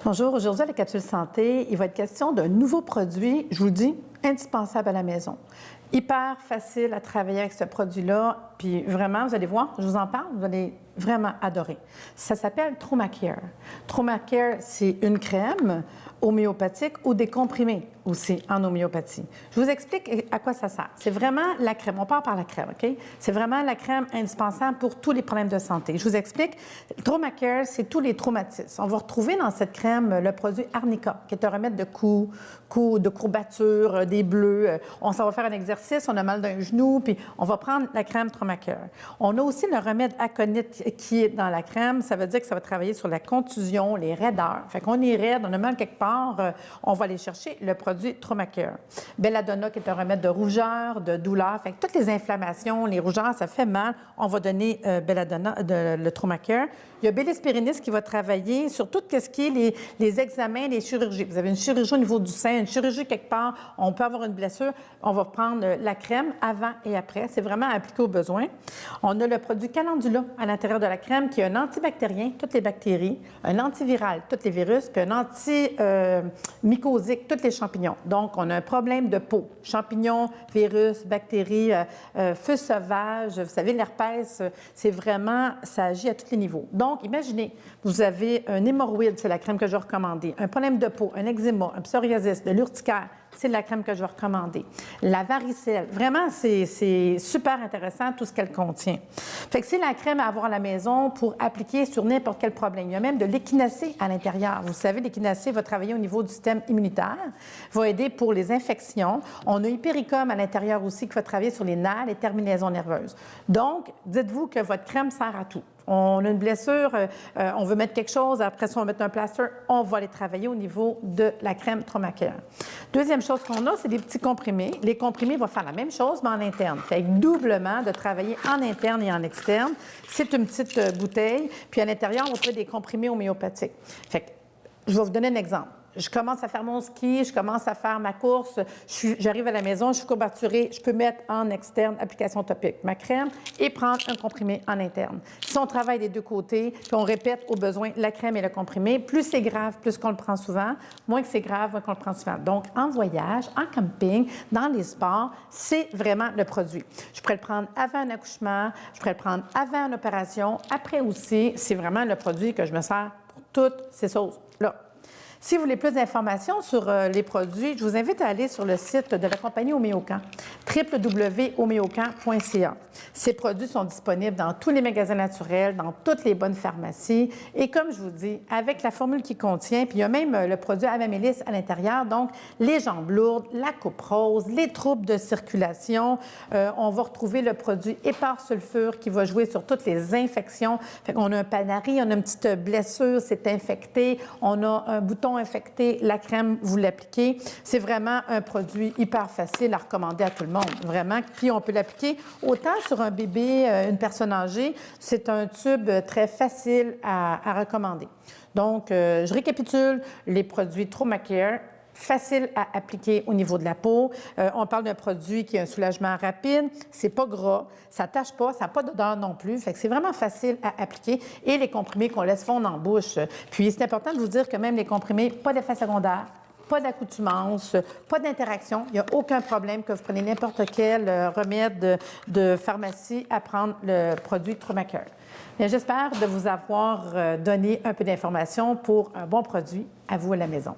Bonjour, aujourd'hui à la capsule santé, il va être question d'un nouveau produit, je vous le dis, indispensable à la maison. Hyper facile à travailler avec ce produit-là, puis vraiment, vous allez voir, je vous en parle, vous allez vraiment adorer. Ça s'appelle TraumaCare. TraumaCare, c'est une crème homéopathique ou des comprimés aussi en homéopathie. Je vous explique à quoi ça sert. C'est vraiment la crème, on part par la crème, OK? C'est vraiment la crème indispensable pour tous les problèmes de santé. Je vous explique, TraumaCare, c'est tous les traumatismes. On va retrouver dans cette crème le produit Arnica, qui est un remède de coups, de courbatures, des bleus. On s'en va faire un exercice, on a mal d'un genou, puis on va prendre la crème TraumaCare. On a aussi le remède Aconite qui est dans la crème. Ça veut dire que ça va travailler sur la contusion, les raideurs. Fait qu'on est raide, on a mal quelque part, on va aller chercher le produit TraumaCare. Belladonna qui est un remède de rougeur, de douleur. Fait que toutes les inflammations, les rougeurs, ça fait mal, on va donner Belladonna, le TraumaCare. Il y a Bélispérinis qui va travailler sur tout ce qui est les examens, les chirurgies. Vous avez une chirurgie au niveau du sein, une chirurgie quelque part, on peut avoir une blessure, on va prendre la crème avant et après. C'est vraiment appliqué aux besoins. On a le produit Calendula à l'intérieur de la crème qui est un antibactérien, toutes les bactéries, un antiviral, tous les virus, puis un antimycosique, tous les champignons. Donc, on a un problème de peau. Champignons, virus, bactéries, feu sauvage, vous savez, l'herpès, c'est vraiment, ça agit à tous les niveaux. Donc, imaginez, vous avez un hémorroïde, c'est la crème que je vais recommander, un problème de peau, un eczéma, un psoriasis, de l'urticaire, c'est la crème que je vais recommander. La varicelle, vraiment, c'est super intéressant tout ce qu'elle contient. Fait que c'est la crème à avoir à la maison pour appliquer sur n'importe quel problème. Il y a même de l'échinacée à l'intérieur. Vous savez, l'échinacée va travailler au niveau du système immunitaire, va aider pour les infections. On a Hypericum à l'intérieur aussi qui va travailler sur les nerfs, les terminaisons nerveuses. Donc, dites-vous que votre crème sert à tout. On a une blessure, on veut mettre quelque chose, après ça, on va mettre un plaster, on va aller travailler au niveau de la crème TraumaCare. Deuxième chose qu'on a, c'est des petits comprimés. Les comprimés vont faire la même chose, mais en interne. Fait que doublement de travailler en interne et en externe. C'est une petite bouteille, puis à l'intérieur, on va trouver des comprimés homéopathiques. Fait que, je vais vous donner un exemple. Je commence à faire mon ski, je commence à faire ma course, j'arrive à la maison, je suis courbaturée, je peux mettre en externe application topique ma crème et prendre un comprimé en interne. Si on travaille des deux côtés, puis on répète au besoin la crème et le comprimé, plus c'est grave, plus qu'on le prend souvent, moins que c'est grave, moins qu'on le prend souvent. Donc, en voyage, en camping, dans les sports, c'est vraiment le produit. Je pourrais le prendre avant un accouchement, je pourrais le prendre avant une opération, après aussi, c'est vraiment le produit que je me sers pour toutes ces choses-là. Si vous voulez plus d'informations sur les produits, je vous invite à aller sur le site de la compagnie Homéocan, www.homeocan.ca. Ces produits sont disponibles dans tous les magasins naturels, dans toutes les bonnes pharmacies. Et comme je vous dis, avec la formule qui contient, puis il y a même le produit Avamélis à l'intérieur, donc les jambes lourdes, la coupe rose, les troubles de circulation. On va retrouver le produit Épar sulfure qui va jouer sur toutes les infections. Fait qu'on a un panari, on a une petite blessure, c'est infecté, on a un bouton infecté, la crème, vous l'appliquez. C'est vraiment un produit hyper facile à recommander à tout le monde, vraiment. Puis on peut l'appliquer autant sur un bébé, une personne âgée. C'est un tube très facile à recommander. Donc, je récapitule les produits TraumaCare. Facile à appliquer au niveau de la peau. On parle d'un produit qui a un soulagement rapide, c'est pas gras, ça tâche pas, ça n'a pas d'odeur non plus. Fait que c'est vraiment facile à appliquer. Et les comprimés qu'on laisse fondre en bouche. Puis c'est important de vous dire que même les comprimés, pas d'effet secondaire, pas d'accoutumance, pas d'interaction. Il n'y a aucun problème que vous prenez n'importe quel remède de pharmacie à prendre le produit TraumaCare. J'espère de vous avoir donné un peu d'informations pour un bon produit à vous à la maison.